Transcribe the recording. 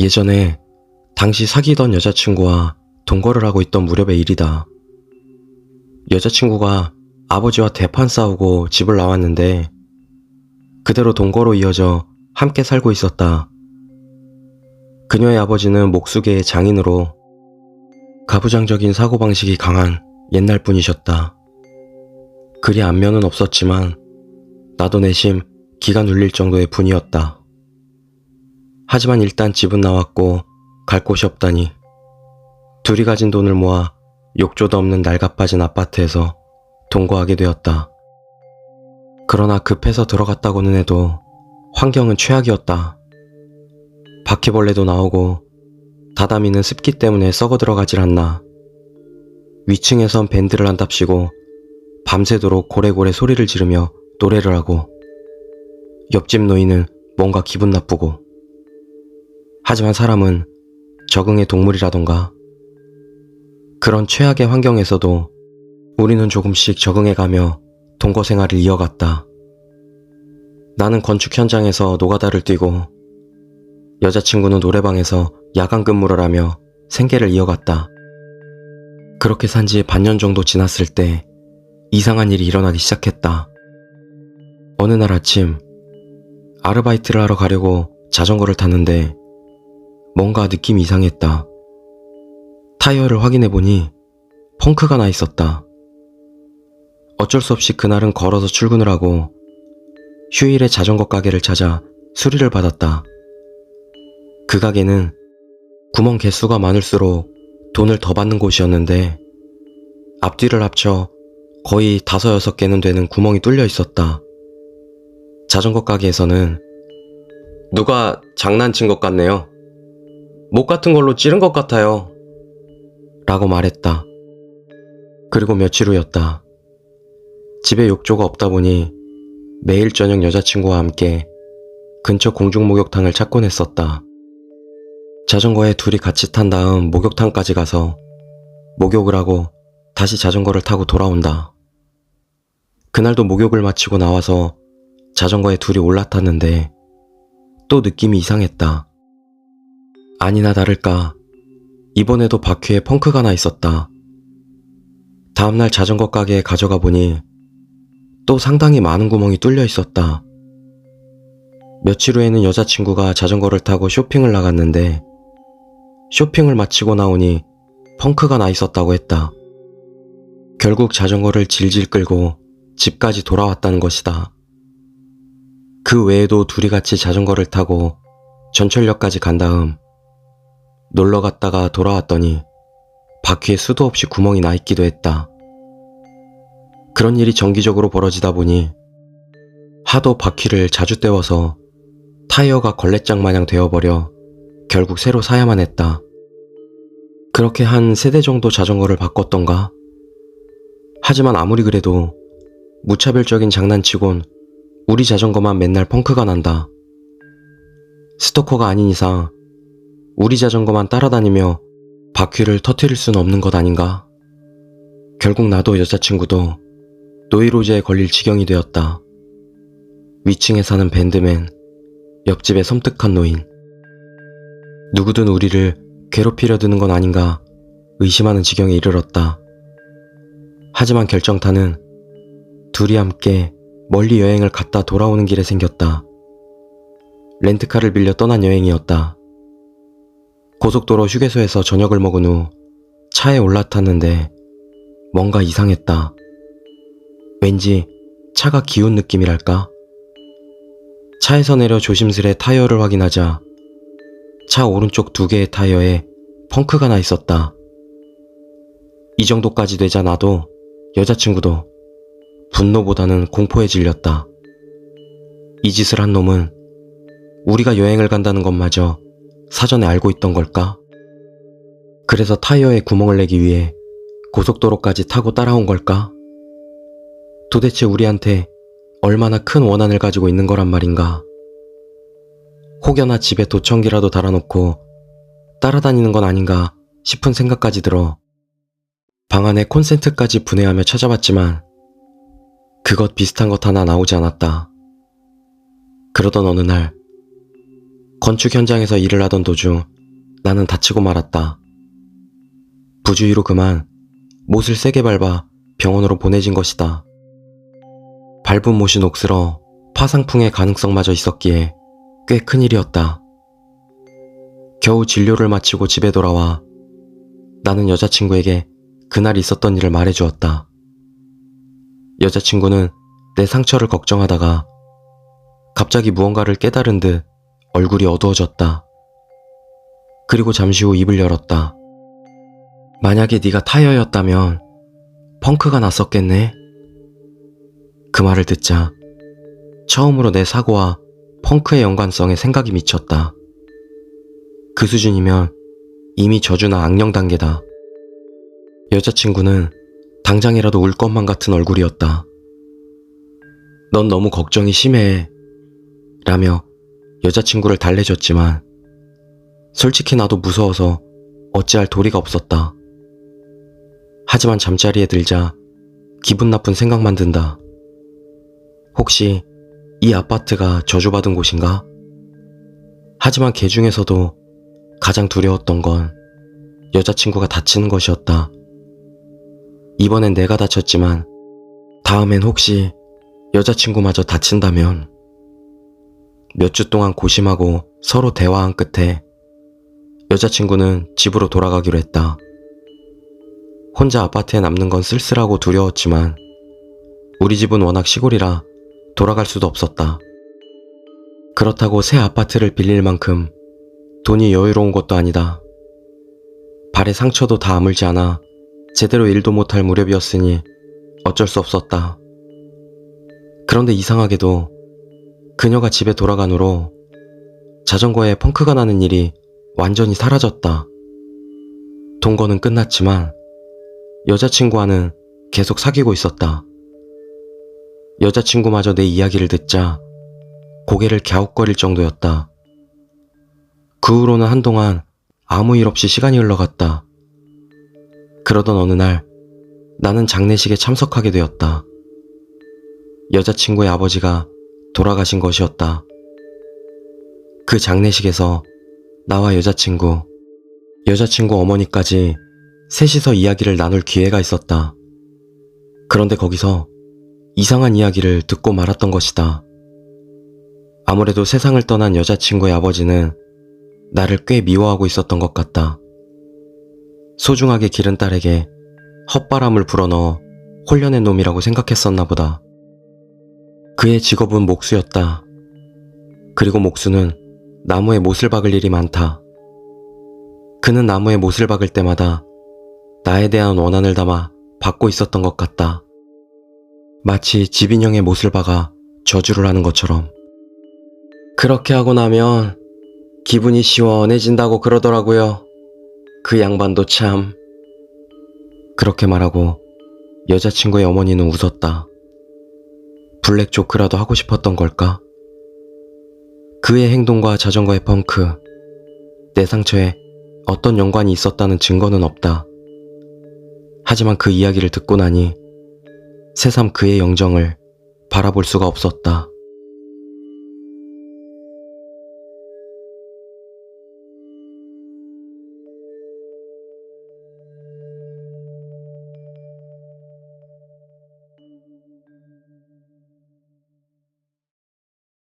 예전에 당시 사귀던 여자친구와 동거를 하고 있던 무렵의 일이다. 여자친구가 아버지와 대판 싸우고 집을 나왔는데 그대로 동거로 이어져 함께 살고 있었다. 그녀의 아버지는 목수계의 장인으로 가부장적인 사고방식이 강한 옛날 분이셨다. 그리 안면은 없었지만 나도 내심 기가 눌릴 정도의 분이었다. 하지만 일단 집은 나왔고 갈 곳이 없다니 둘이 가진 돈을 모아 욕조도 없는 낡아빠진 아파트에서 동거하게 되었다. 그러나 급해서 들어갔다고는 해도 환경은 최악이었다. 바퀴벌레도 나오고 다다미는 습기 때문에 썩어 들어가질 않나. 위층에선 밴드를 한답시고 밤새도록 고래고래 소리를 지르며 노래를 하고 옆집 노인은 뭔가 기분 나쁘고. 하지만 사람은 적응의 동물이라던가. 그런 최악의 환경에서도 우리는 조금씩 적응해가며 동거 생활을 이어갔다. 나는 건축 현장에서 노가다를 뛰고 여자친구는 노래방에서 야간 근무를 하며 생계를 이어갔다. 그렇게 산 지 반년 정도 지났을 때 이상한 일이 일어나기 시작했다. 어느 날 아침 아르바이트를 하러 가려고 자전거를 탔는데 뭔가 느낌이 이상했다. 타이어를 확인해보니 펑크가 나 있었다. 어쩔 수 없이 그날은 걸어서 출근을 하고 휴일에 자전거 가게를 찾아 수리를 받았다. 그 가게는 구멍 개수가 많을수록 돈을 더 받는 곳이었는데 앞뒤를 합쳐 거의 5-6개는 되는 구멍이 뚫려 있었다. 자전거 가게에서는 누가 장난친 것 같네요. 못 같은 걸로 찌른 것 같아요. 라고 말했다. 그리고 며칠 후였다. 집에 욕조가 없다 보니 매일 저녁 여자친구와 함께 근처 공중목욕탕을 찾곤 했었다. 자전거에 둘이 같이 탄 다음 목욕탕까지 가서 목욕을 하고 다시 자전거를 타고 돌아온다. 그날도 목욕을 마치고 나와서 자전거에 둘이 올라탔는데 또 느낌이 이상했다. 아니나 다를까 이번에도 바퀴에 펑크가 나 있었다. 다음날 자전거 가게에 가져가 보니 또 상당히 많은 구멍이 뚫려 있었다. 며칠 후에는 여자친구가 자전거를 타고 쇼핑을 나갔는데 쇼핑을 마치고 나오니 펑크가 나 있었다고 했다. 결국 자전거를 질질 끌고 집까지 돌아왔다는 것이다. 그 외에도 둘이 같이 자전거를 타고 전철역까지 간 다음 놀러 갔다가 돌아왔더니 바퀴에 수도 없이 구멍이 나 있기도 했다. 그런 일이 정기적으로 벌어지다 보니 하도 바퀴를 자주 떼워서 타이어가 걸레장 마냥 되어버려 결국 새로 사야만 했다. 그렇게 한 3대 정도 자전거를 바꿨던가? 하지만 아무리 그래도 무차별적인 장난치곤 우리 자전거만 맨날 펑크가 난다. 스토커가 아닌 이상 우리 자전거만 따라다니며 바퀴를 터뜨릴 수는 없는 것 아닌가? 결국 나도 여자친구도 노이로제에 걸릴 지경이 되었다. 위층에 사는 밴드맨, 옆집에 섬뜩한 노인. 누구든 우리를 괴롭히려 드는 건 아닌가 의심하는 지경에 이르렀다. 하지만 결정타는 둘이 함께 멀리 여행을 갔다 돌아오는 길에 생겼다. 렌트카를 빌려 떠난 여행이었다. 고속도로 휴게소에서 저녁을 먹은 후 차에 올라탔는데 뭔가 이상했다. 왠지 차가 기운 느낌이랄까? 차에서 내려 조심스레 타이어를 확인하자 차 오른쪽 2개의 타이어에 펑크가 나 있었다. 이 정도까지 되자 나도 여자친구도 분노보다는 공포에 질렸다. 이 짓을 한 놈은 우리가 여행을 간다는 것마저 사전에 알고 있던 걸까? 그래서 타이어에 구멍을 내기 위해 고속도로까지 타고 따라온 걸까? 도대체 우리한테 얼마나 큰 원한을 가지고 있는 거란 말인가? 혹여나 집에 도청기라도 달아놓고 따라다니는 건 아닌가 싶은 생각까지 들어 방 안에 콘센트까지 분해하며 찾아봤지만 그것 비슷한 것 하나 나오지 않았다. 그러던 어느 날 건축 현장에서 일을 하던 도중 나는 다치고 말았다. 부주의로 그만 못을 세게 밟아 병원으로 보내진 것이다. 밟은 못이 녹슬어 파상풍의 가능성마저 있었기에 꽤 큰일이었다. 겨우 진료를 마치고 집에 돌아와 나는 여자친구에게 그날 있었던 일을 말해주었다. 여자친구는 내 상처를 걱정하다가 갑자기 무언가를 깨달은 듯 얼굴이 어두워졌다. 그리고 잠시 후 입을 열었다. 만약에 네가 타이어였다면 펑크가 났었겠네? 그 말을 듣자 처음으로 내 사고와 펑크의 연관성에 생각이 미쳤다. 그 수준이면 이미 저주나 악령 단계다. 여자친구는 당장이라도 울 것만 같은 얼굴이었다. 넌 너무 걱정이 심해 라며 여자친구를 달래줬지만 솔직히 나도 무서워서 어찌할 도리가 없었다. 하지만 잠자리에 들자 기분 나쁜 생각만 든다. 혹시 이 아파트가 저주받은 곳인가? 하지만 개 중에서도 가장 두려웠던 건 여자친구가 다치는 것이었다. 이번엔 내가 다쳤지만 다음엔 혹시 여자친구마저 다친다면. 몇 주 동안 고심하고 서로 대화한 끝에 여자친구는 집으로 돌아가기로 했다. 혼자 아파트에 남는 건 쓸쓸하고 두려웠지만 우리 집은 워낙 시골이라 돌아갈 수도 없었다. 그렇다고 새 아파트를 빌릴 만큼 돈이 여유로운 것도 아니다. 발에 상처도 다 아물지 않아 제대로 일도 못할 무렵이었으니 어쩔 수 없었다. 그런데 이상하게도 그녀가 집에 돌아간 후로 자전거에 펑크가 나는 일이 완전히 사라졌다. 동거는 끝났지만 여자친구와는 계속 사귀고 있었다. 여자친구마저 내 이야기를 듣자 고개를 갸웃거릴 정도였다. 그 후로는 한동안 아무 일 없이 시간이 흘러갔다. 그러던 어느 날 나는 장례식에 참석하게 되었다. 여자친구의 아버지가 돌아가신 것이었다. 그 장례식에서 나와 여자친구 어머니까지 셋이서 이야기를 나눌 기회가 있었다. 그런데 거기서 이상한 이야기를 듣고 말았던 것이다. 아무래도 세상을 떠난 여자친구의 아버지는 나를 꽤 미워하고 있었던 것 같다. 소중하게 기른 딸에게 헛바람을 불어넣어 홀려낸 놈이라고 생각했었나 보다. 그의 직업은 목수였다. 그리고 목수는 나무에 못을 박을 일이 많다. 그는 나무에 못을 박을 때마다 나에 대한 원한을 담아 박고 있었던 것 같다. 마치 집인형의 못을 박아 저주를 하는 것처럼. 그렇게 하고 나면 기분이 시원해진다고 그러더라고요. 그 양반도 참. 그렇게 말하고 여자친구의 어머니는 웃었다. 블랙 조크라도 하고 싶었던 걸까? 그의 행동과 자전거의 펑크, 내 상처에 어떤 연관이 있었다는 증거는 없다. 하지만 그 이야기를 듣고 나니 새삼 그의 영정을 바라볼 수가 없었다.